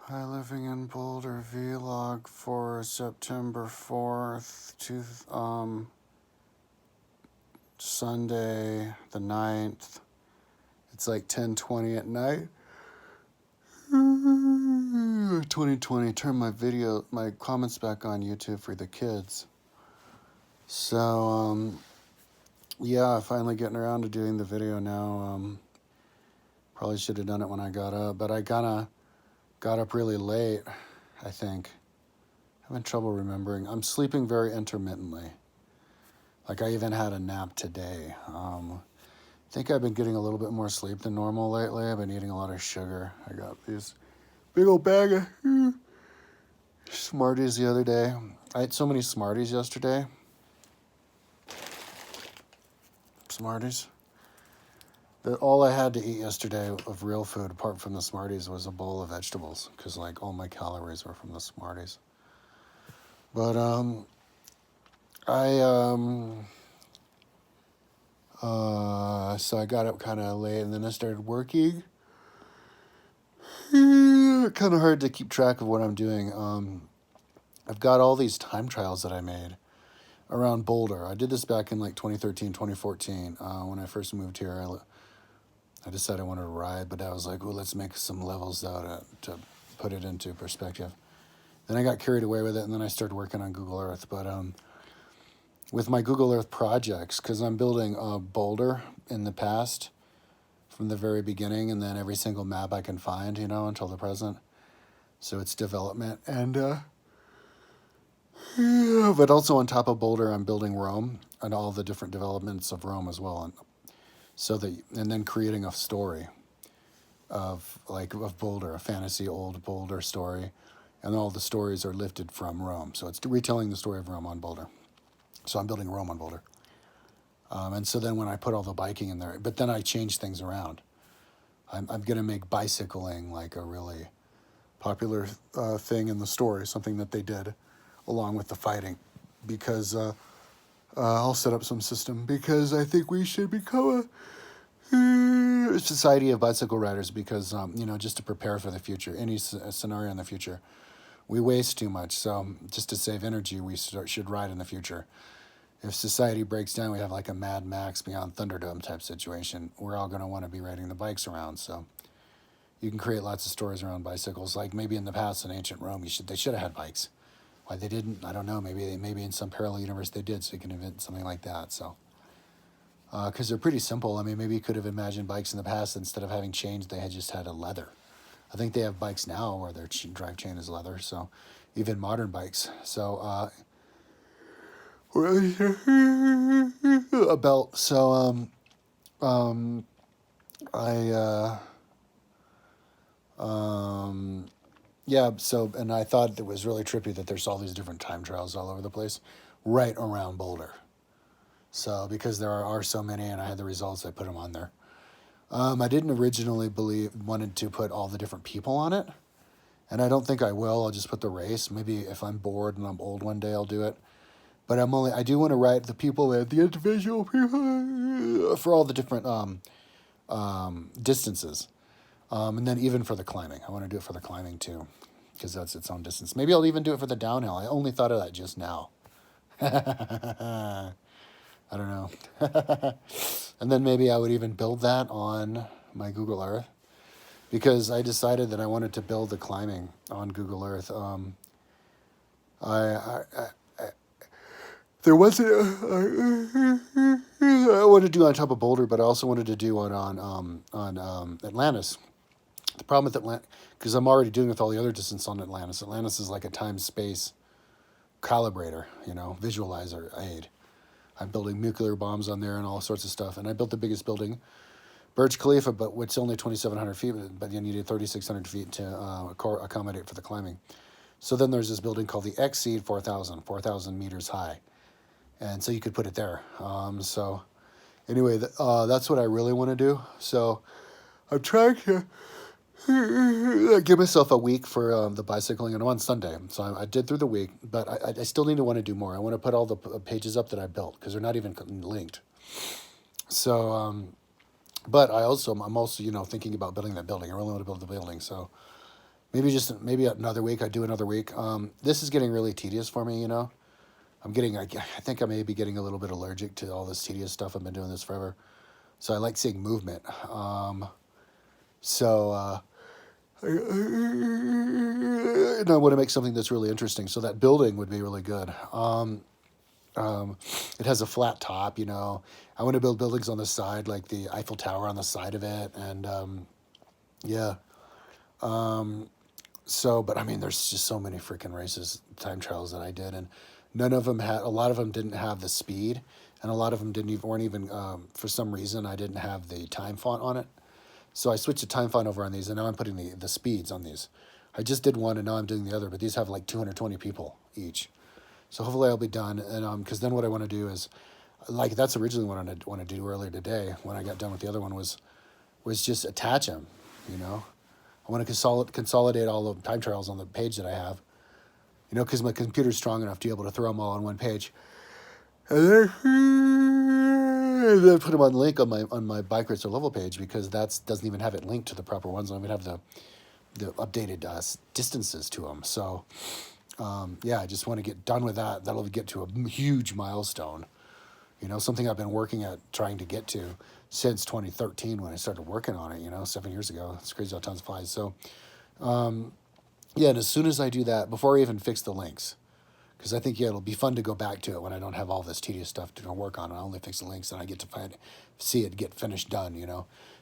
Hi, Living in Boulder vlog for September 4th to Sunday the 9th. It's like 10:20 at night. 2020. Turn my comments back on YouTube for the kids. So yeah, finally getting around to doing the video now. Probably should have done it when I got up, but I kind of got up really late, I think. Having trouble remembering. I'm sleeping very intermittently. Like I even had a nap today. I think I've been getting a little bit more sleep than normal lately. I've been eating a lot of sugar. I got these big old bag of Smarties the other day. I ate so many Smarties yesterday. Smarties. That all I had to eat yesterday of real food, apart from the Smarties, was a bowl of vegetables, because like all my calories were from the Smarties. But so I got up kind of late, and then I started working. Kind of hard to keep track of what I'm doing. I've got all these time trials that I made around Boulder. I did this back in like 2013, 2014. When I first moved here, I decided I wanted to ride, but I was like, well, let's make some levels though to put it into perspective. Then I got carried away with it, and then I started working on Google Earth. But with my Google Earth projects, because I'm building Boulder in the past, from the very beginning, and then every single map I can find, until the present. So it's development. And, but also on top of Boulder, I'm building Rome and all the different developments of Rome as well. And then creating a story of Boulder, a fantasy old Boulder story. And all the stories are lifted from Rome. So it's retelling the story of Rome on Boulder. So I'm building Rome on Boulder. And so then when I put all the biking in there, but then I change things around. I'm going to make bicycling like a really popular thing in the story, something that they did along with the fighting, because I'll set up some system, because I think we should become a society of bicycle riders, because, just to prepare for the future, any scenario in the future. We waste too much, so just to save energy, we should ride in the future. If society breaks down, we have like a Mad Max Beyond Thunderdome type situation. We're all going to want to be riding the bikes around, so you can create lots of stories around bicycles. Like maybe in the past in ancient Rome, they should have had bikes. Why they didn't, I don't know. Maybe in some parallel universe they did, so you can invent something like that. So, because they're pretty simple. I mean, maybe you could have imagined bikes in the past, instead of having chains, they had just had a leather. I think they have bikes now where their drive chain is leather. So, even modern bikes. So, a belt. So, yeah, so, and I thought it was really trippy that there's all these different time trials all over the place, right around Boulder. So, because there are so many, and I had the results, I put them on there. I didn't originally wanted to put all the different people on it, and I don't think I will. I'll just put the race. Maybe if I'm bored and I'm old one day, I'll do it. But I do want to write the people, the individual people, for all the different distances. And then even for the climbing. I want to do it for the climbing too, because that's its own distance. Maybe I'll even do it for the downhill. I only thought of that just now. I don't know. And then maybe I would even build that on my Google Earth, because I decided that I wanted to build the climbing on Google Earth. There wasn't. I wanted to do on top of Boulder, but I also wanted to do on Atlantis. The problem with Atlantis, because I'm already doing with all the other distance on Atlantis. Atlantis is like a time-space calibrator, visualizer aid. I'm building nuclear bombs on there and all sorts of stuff. And I built the biggest building, Burj Khalifa, but it's only 2,700 feet, but you needed 3,600 feet to accommodate for the climbing. So then there's this building called the Exceed 4,000 meters high. And so you could put it there. So anyway, that's what I really want to do. So I'm trying to give myself a week for the bicycling, and I'm on Sunday. So I did through the week, but I still need to want to do more. I want to put all the pages up that I built, because they're not even linked. So, but I'm also, thinking about building that building. I really want to build the building. So maybe another week. I do another week. This is getting really tedious for me. I think I may be getting a little bit allergic to all this tedious stuff. I've been doing this forever, so I like seeing movement. So and I want to make something that's really interesting. So that building would be really good. It has a flat top. I want to build buildings on the side, like the Eiffel Tower on the side of it, and yeah. So, but I mean, there's just so many freaking races, time trials that I did, and a lot of them didn't have the speed, and a lot of them weren't even, for some reason, I didn't have the time font on it. So I switched the time font over on these, and now I'm putting the speeds on these. I just did one, and now I'm doing the other, but these have like 220 people each. So hopefully I'll be done, and because then what I want to do is, like that's originally what I want to do earlier today when I got done with the other one was just attach them, I want to consolidate all the time trials on the page that I have, because my computer's strong enough to be able to throw them all on one page, and then put them on link on my Bike Racer level page, because that doesn't even have it linked to the proper ones. I don't even have the updated distances to them. So yeah, I just want to get done with that. That'll get to a huge milestone. Something I've been working at trying to get to since 2013 when I started working on it, 7 years ago. It's crazy how time flies. So, yeah, and as soon as I do that, before I even fix the links, because I think, it'll be fun to go back to it when I don't have all this tedious stuff to work on. I only fix the links and I get to see it get finished done,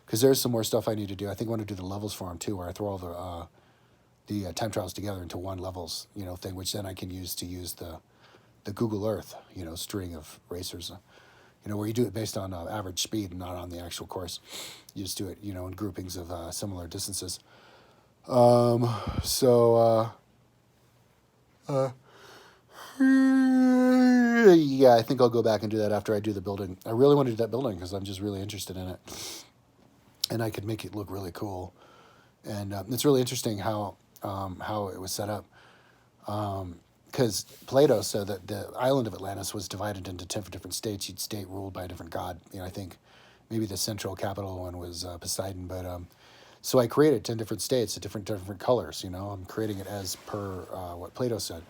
because there's some more stuff I need to do. I think I want to do the levels for them too, where I throw all the time trials together into one levels, thing, which then I can use the Google Earth, string of racers, where you do it based on average speed and not on the actual course. You just do it, in groupings of similar distances. So, yeah, I think I'll go back and do that after I do the building. I really want to do that building because I'm just really interested in it. And I could make it look really cool. And it's really interesting how it was set up. Because Plato said that the island of Atlantis was divided into 10 different states, each state ruled by a different god. I think maybe the central capital one was Poseidon. But so I created 10 different states, different colors. I'm creating it as per what Plato said.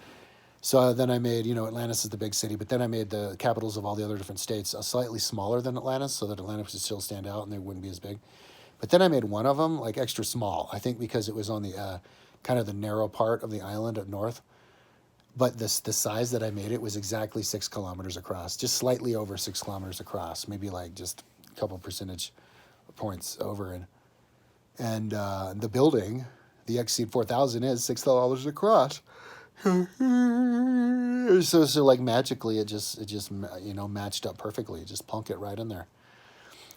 So then I made, Atlantis is the big city, but then I made the capitals of all the other different states slightly smaller than Atlantis, so that Atlantis would still stand out and they wouldn't be as big. But then I made one of them like extra small, I think because it was on the kind of the narrow part of the island up north. But the size that I made it was exactly 6 kilometers across, just slightly over 6 kilometers across, maybe like just a couple percentage points over. And the building, the Exceed 4000, is 6 kilometers across. So like magically it just matched up perfectly. It just plunk it right in there.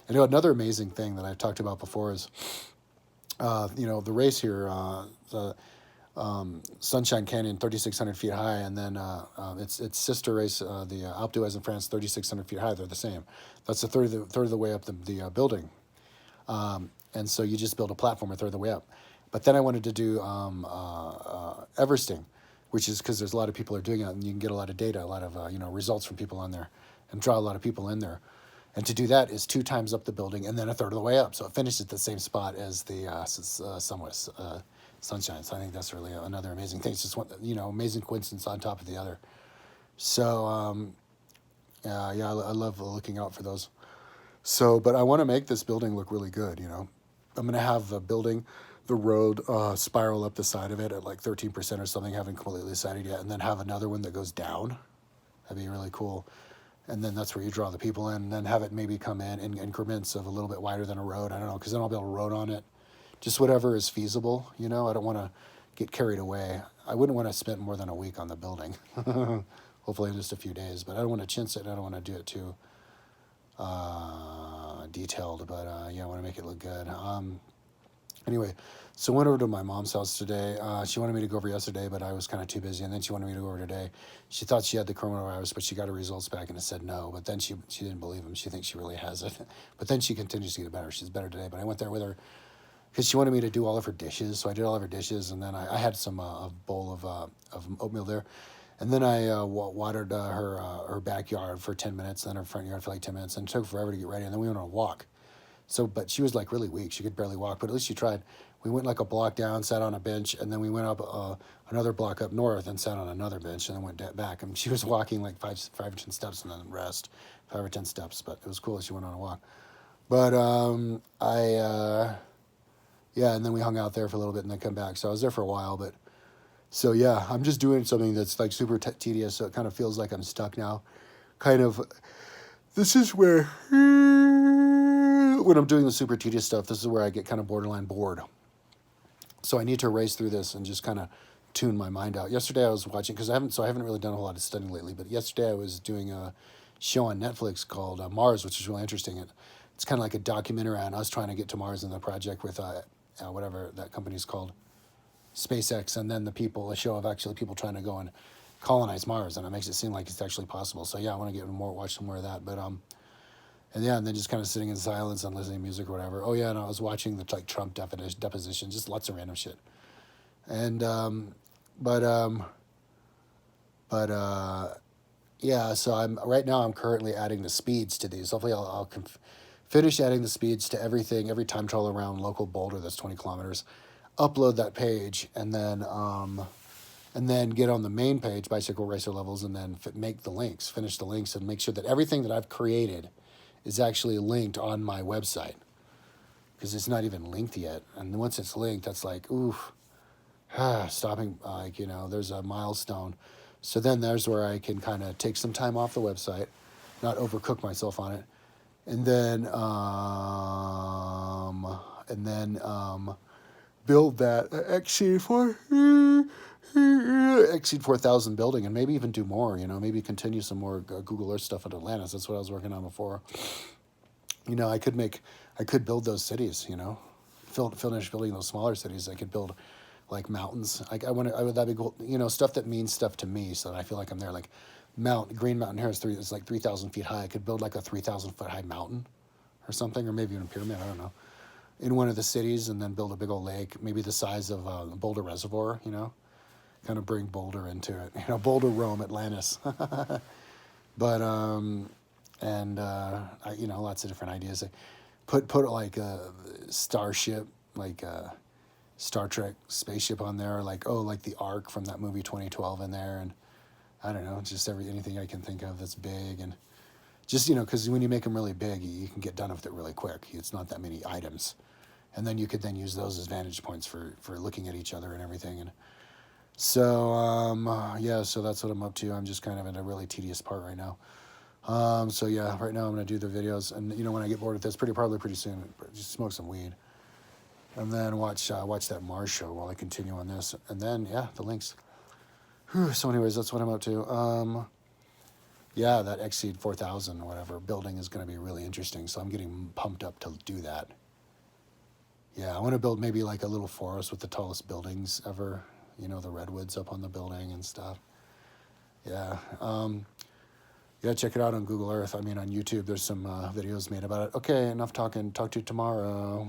And another amazing thing that I've talked about before is the race here, the Sunshine Canyon, 3,600 feet high, and then its sister race, the Alpe d'Huez in France, 3,600 feet high. They're the same. That's a third of the way up the building, and so you just build a platform a third of the way up. But then I wanted to do Everesting, which is because there's a lot of people are doing it, and you can get a lot of data, a lot of results from people on there, and draw a lot of people in there. And to do that is 2 times up the building and then a third of the way up, so it finishes at the same spot as the Sunshine. So I think that's really another amazing thing. It's just one, amazing coincidence on top of the other. So yeah, I love looking out for those. So, but I want to make this building look really good. I'm going to have the building, the road spiral up the side of it at like 13% or something. Haven't completely decided yet, and then have another one that goes down. That'd be really cool. And then that's where you draw the people in, and then have it maybe come in increments of a little bit wider than a road. I don't know, because then I'll be able to road on it. Just whatever is feasible, I don't want to get carried away. I wouldn't want to spend more than a week on the building. Hopefully just a few days, but I don't want to chintz it. I don't want to do it too detailed, but yeah, I want to make it look good. Anyway, so I went over to my mom's house today. She wanted me to go over yesterday, but I was kind of too busy, and then she wanted me to go over today. She thought she had the coronavirus, but she got her results back, and it said no, but then she didn't believe him. She thinks she really has it, but then she continues to get better. She's better today, but I went there with her because she wanted me to do all of her dishes, so I did all of her dishes, and then I had some a bowl of oatmeal there, and then I watered her backyard for 10 minutes, then her front yard for like 10 minutes, and it took forever to get ready, and then we went on a walk. So, but she was like really weak. She could barely walk, but at least she tried. We went like a block down, sat on a bench, and then we went up another block up north and sat on another bench, and then went back. And she was walking like five or 10 steps and then rest, 5 or 10 steps. But it was cool. She went on a walk. But yeah, and then we hung out there for a little bit and then come back. So I was there for a while. But so yeah, I'm just doing something that's like super tedious. So it kind of feels like I'm stuck now. Kind of. This is where when I'm doing the super tedious stuff, this is where I get kind of borderline bored. So I need to race through this and just kind of tune my mind out. Yesterday I was watching, because I haven't really done a whole lot of studying lately, but yesterday I was doing a show on Netflix called Mars, which is really interesting. It's kind of like a documentary on us trying to get to Mars in the project with whatever that company's called, SpaceX, and then a show of actually people trying to go and colonize Mars, and it makes it seem like it's actually possible. So yeah, I want to watch some more of that. But and yeah, and then just kind of sitting in silence and listening to music or whatever. Oh yeah, and I was watching the like Trump deposition, just lots of random shit. And but yeah, so I'm currently adding the speeds to these. Hopefully I'll finish adding the speeds to everything, every time trial around local Boulder that's 20 kilometers, upload that page, and then get on the main page, Bicycle Racer Levels, and then finish the links, and make sure that everything that I've created is actually linked on my website, because it's not even linked yet. And once it's linked, that's like, oof, stopping, there's a milestone. So then there's where I can kind of take some time off the website, not overcook myself on it, and then build that Exceed 4,000 building, and maybe even do more, maybe continue some more Google Earth stuff at Atlantis. That's what I was working on before. I could build those cities, finish building those smaller cities. I could build like mountains. That'd be cool, stuff that means stuff to me, so that I feel like I'm there. Like Green Mountain here is like 3,000 feet high. I could build like a 3,000 foot high mountain or something, or maybe even a pyramid, I don't know, in one of the cities, and then build a big old lake, maybe the size of Boulder Reservoir, kind of bring Boulder into it, Boulder, Rome, Atlantis. But lots of different ideas. Put like a starship, like a Star Trek spaceship on there, like the Ark from that movie 2012 in there, and I don't know, just anything I can think of that's big, and just because when you make them really big, you can get done with it really quick. It's not that many items, and then you could then use those as vantage points for looking at each other and everything. And so yeah, so that's what I'm up to. I'm just kind of in a really tedious part right now. So yeah, right now I'm gonna do the videos, and when I get bored with this, probably pretty soon, just smoke some weed, and then watch that Mars show while I continue on this, and then yeah, the links. Whew, so anyways, that's what I'm up to. Yeah, that Exceed 4,000 whatever building is gonna be really interesting. So I'm getting pumped up to do that. Yeah, I want to build maybe like a little forest with the tallest buildings ever. The redwoods up on the building and stuff. Yeah. Yeah, check it out on Google Earth. On YouTube, there's some videos made about it. Okay, enough talking. Talk to you tomorrow.